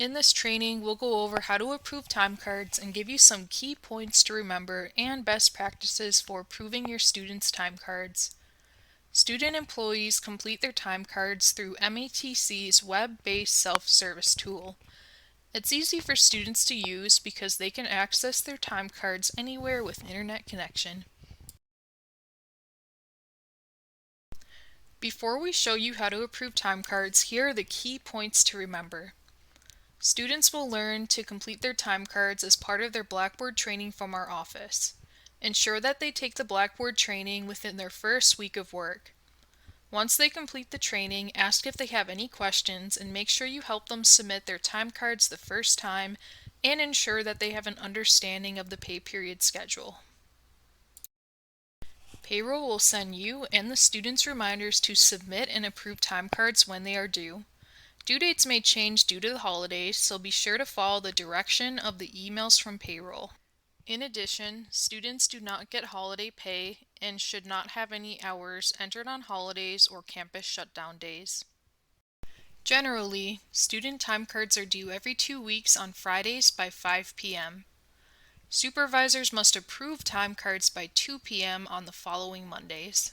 In this training, we'll go over how to approve time cards and give you some key points to remember and best practices for approving your students' time cards. Student employees complete their time cards through MATC's web-based self-service tool. It's easy for students to use because they can access their time cards anywhere with internet connection. Before we show you how to approve time cards, here are the key points to remember. Students will learn to complete their time cards as part of their Blackboard training from our office. Ensure that they take the Blackboard training within their first week of work. Once they complete the training, ask if they have any questions and make sure you help them submit their time cards the first time and ensure that they have an understanding of the pay period schedule. Payroll will send you and the students reminders to submit and approve time cards when they are due. Due dates may change due to the holidays, so be sure to follow the direction of the emails from payroll. In addition, students do not get holiday pay and should not have any hours entered on holidays or campus shutdown days. Generally, student time cards are due every 2 weeks on Fridays by 5 p.m. Supervisors must approve time cards by 2 p.m. on the following Mondays.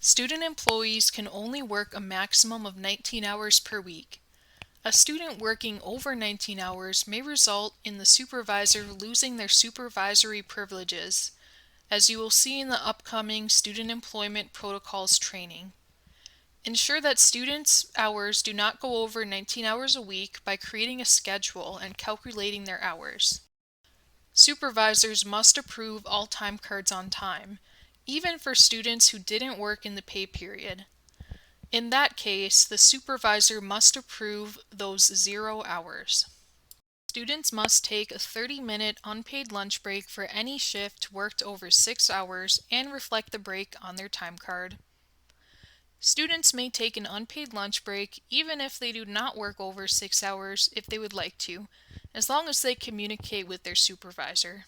Student employees can only work a maximum of 19 hours per week. A student working over 19 hours may result in the supervisor losing their supervisory privileges, as you will see in the upcoming Student Employment Protocols training. Ensure that students' hours do not go over 19 hours a week by creating a schedule and calculating their hours. Supervisors must approve all time cards on time, even for students who didn't work in the pay period. In that case, the supervisor must approve those 0 hours. Students must take a 30-minute unpaid lunch break for any shift worked over 6 hours and reflect the break on their time card. Students may take an unpaid lunch break even if they do not work over 6 hours if they would like to, as long as they communicate with their supervisor.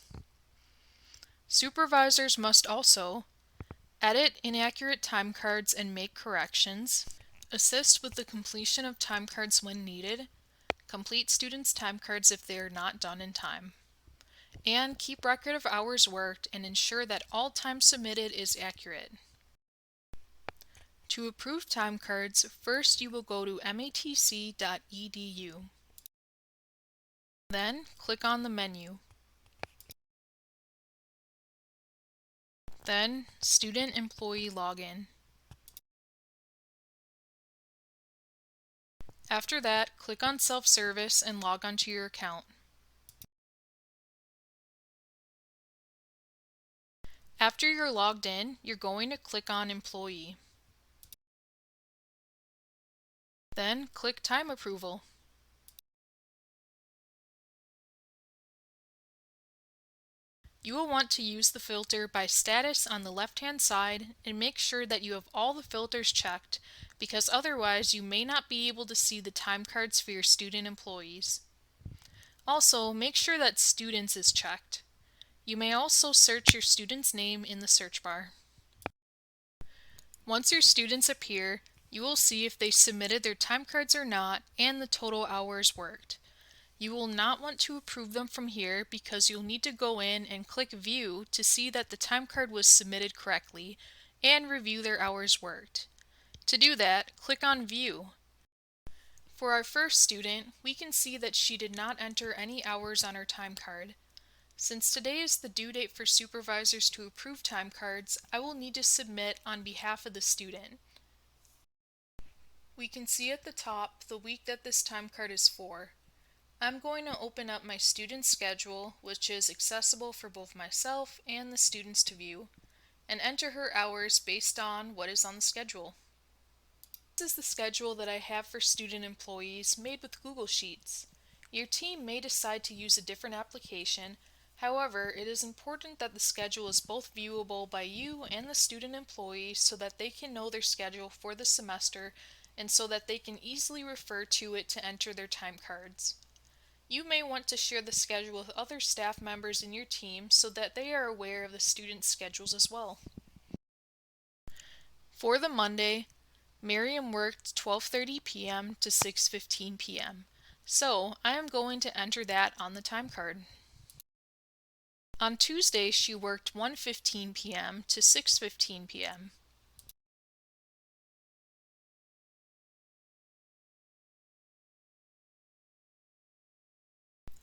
Supervisors must also edit inaccurate time cards and make corrections, assist with the completion of time cards when needed, complete students' time cards if they are not done in time, and keep record of hours worked and ensure that all time submitted is accurate. To approve time cards, first you will go to matc.edu. Then click on the menu. Then Student Employee Login. After that, click on Self-Service and log onto your account. After you're logged in, you're going to click on Employee. Then click Time Approval. You will want to use the filter by status on the left-hand side and make sure that you have all the filters checked, because otherwise you may not be able to see the time cards for your student employees. Also, make sure that Students is checked. You may also search your student's name in the search bar. Once your students appear, you will see if they submitted their time cards or not and the total hours worked. You will not want to approve them from here because you'll need to go in and click View to see that the time card was submitted correctly and review their hours worked. To do that, click on View. For our first student, we can see that she did not enter any hours on her time card. Since today is the due date for supervisors to approve time cards, I will need to submit on behalf of the student. We can see at the top the week that this time card is for. I'm going to open up my student schedule, which is accessible for both myself and the students to view, and enter her hours based on what is on the schedule. This is the schedule that I have for student employees made with Google Sheets. Your team may decide to use a different application. However, it is important that the schedule is both viewable by you and the student employee so that they can know their schedule for the semester and so that they can easily refer to it to enter their time cards. You may want to share the schedule with other staff members in your team so that they are aware of the students' schedules as well. For the Monday, Miriam worked 12:30 p.m. to 6:15 p.m. So I am going to enter that on the time card. On Tuesday, she worked 1:15 p.m. to 6:15 p.m.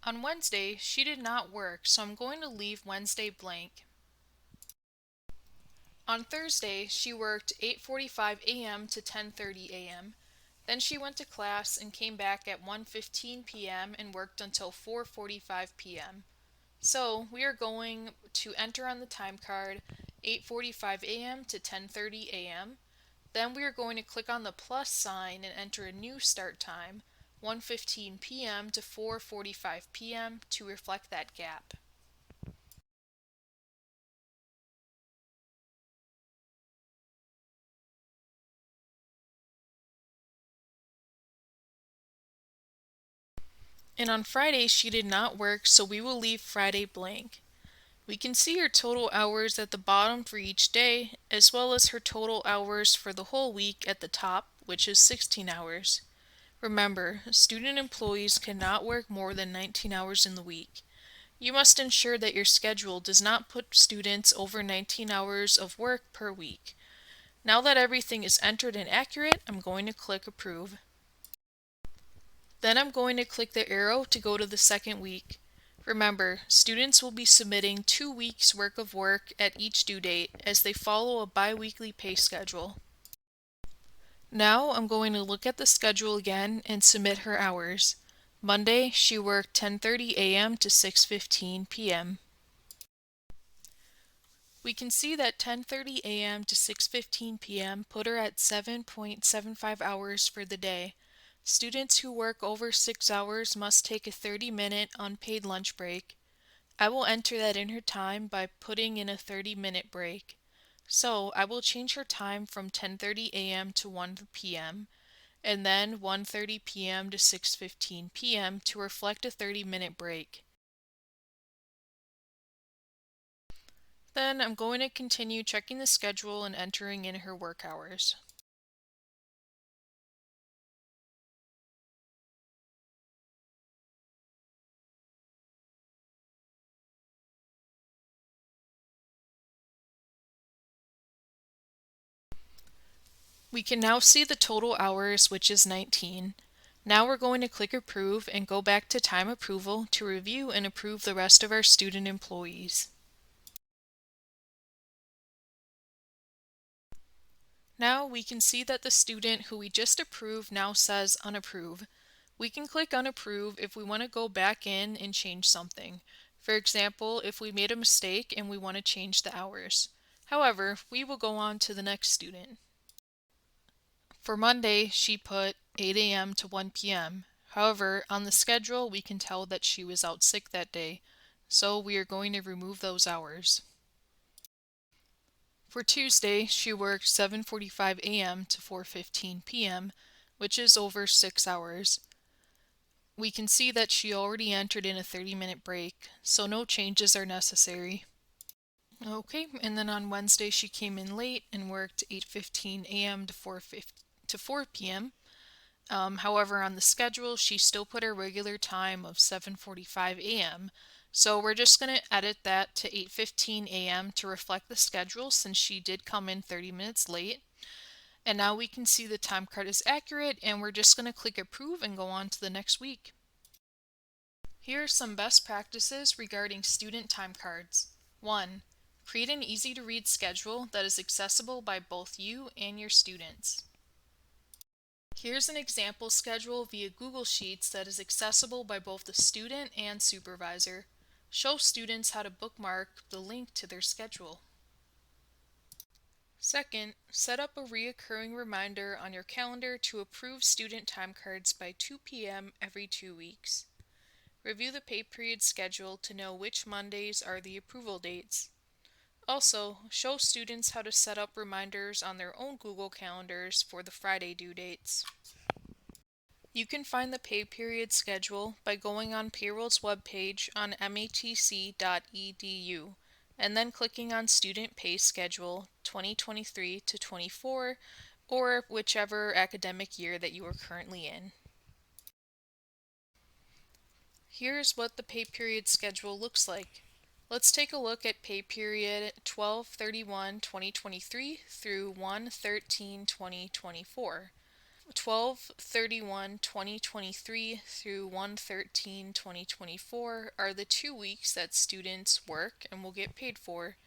On Wednesday, she did not work, so I'm going to leave Wednesday blank. On Thursday, she worked 8:45 a.m. to 10:30 a.m. Then she went to class and came back at 1:15 p.m. and worked until 4:45 p.m. So we are going to enter on the time card 8:45 a.m. to 10:30 a.m. Then we are going to click on the plus sign and enter a new start time, 1:15 p.m. to 4:45 p.m. to reflect that gap. And on Friday she did not work, so we will leave Friday blank. We can see her total hours at the bottom for each day, as well as her total hours for the whole week at the top, which is 16 hours. Remember, student employees cannot work more than 19 hours in the week. You must ensure that your schedule does not put students over 19 hours of work per week. Now that everything is entered and accurate, I'm going to click Approve. Then I'm going to click the arrow to go to the second week. Remember, students will be submitting 2 weeks worth of work at each due date as they follow a bi-weekly pay schedule. Now I'm going to look at the schedule again and submit her hours. Monday, she worked 10:30 a.m. to 6:15 p.m. We can see that 10:30 a.m. to 6:15 p.m. put her at 7.75 hours for the day. Students who work over 6 hours must take a 30-minute unpaid lunch break. I will enter that in her time by putting in a 30-minute break. So I will change her time from 10:30 a.m. to 1 p.m. and then 1:30 p.m. to 6:15 p.m. to reflect a 30-minute break. Then I'm going to continue checking the schedule and entering in her work hours. We can now see the total hours, which is 19. Now we're going to click Approve and go back to Time Approval to review and approve the rest of our student employees. Now we can see that the student who we just approved now says Unapprove. We can click Unapprove if we want to go back in and change something. For example, if we made a mistake and we want to change the hours. However, we will go on to the next student. For Monday, she put 8 a.m. to 1 p.m. However, on the schedule, we can tell that she was out sick that day, so we are going to remove those hours. For Tuesday, she worked 7:45 a.m. to 4:15 p.m., which is over 6 hours. We can see that she already entered in a 30-minute break, so no changes are necessary. Okay, and then on Wednesday she came in late and worked 8:15 a.m. to 4 p.m. However, on the schedule, she still put her regular time of 7:45 a.m. So we're just going to edit that to 8:15 a.m. to reflect the schedule since she did come in 30 minutes late. And now we can see the time card is accurate and we're just going to click Approve and go on to the next week. Here are some best practices regarding student time cards. 1. Create an easy to read schedule that is accessible by both you and your students. Here's an example schedule via Google Sheets that is accessible by both the student and supervisor. Show students how to bookmark the link to their schedule. Second, set up a reoccurring reminder on your calendar to approve student time cards by 2 p.m. every 2 weeks. Review the pay period schedule to know which Mondays are the approval dates. Also, show students how to set up reminders on their own Google calendars for the Friday due dates. You can find the pay period schedule by going on Payroll's webpage on matc.edu and then clicking on Student Pay Schedule 2023 to 24 or whichever academic year that you are currently in. Here's what the pay period schedule looks like. Let's take a look at pay period 12/31/2023 through 1/13/2024. 12/31/2023 through 1/13/2024 are the 2 weeks that students work and will get paid for.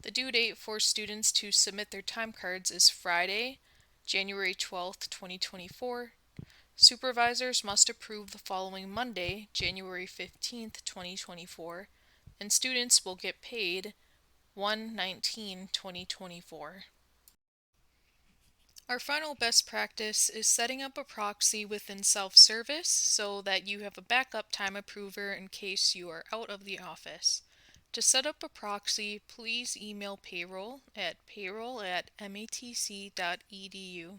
The due date for students to submit their time cards is Friday, January 12th, 2024. Supervisors must approve the following Monday, January 15th, 2024, and students will get paid 1/19/2024. Our final best practice is setting up a proxy within self-service so that you have a backup time approver in case you are out of the office. To set up a proxy, please email payroll at payroll@matc.edu.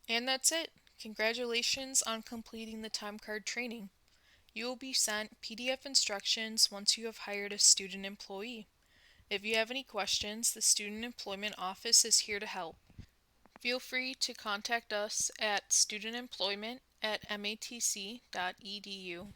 And that's it. Congratulations on completing the time card training. You will be sent PDF instructions once you have hired a student employee. If you have any questions, the Student Employment Office is here to help. Feel free to contact us at studentemployment@matc.edu.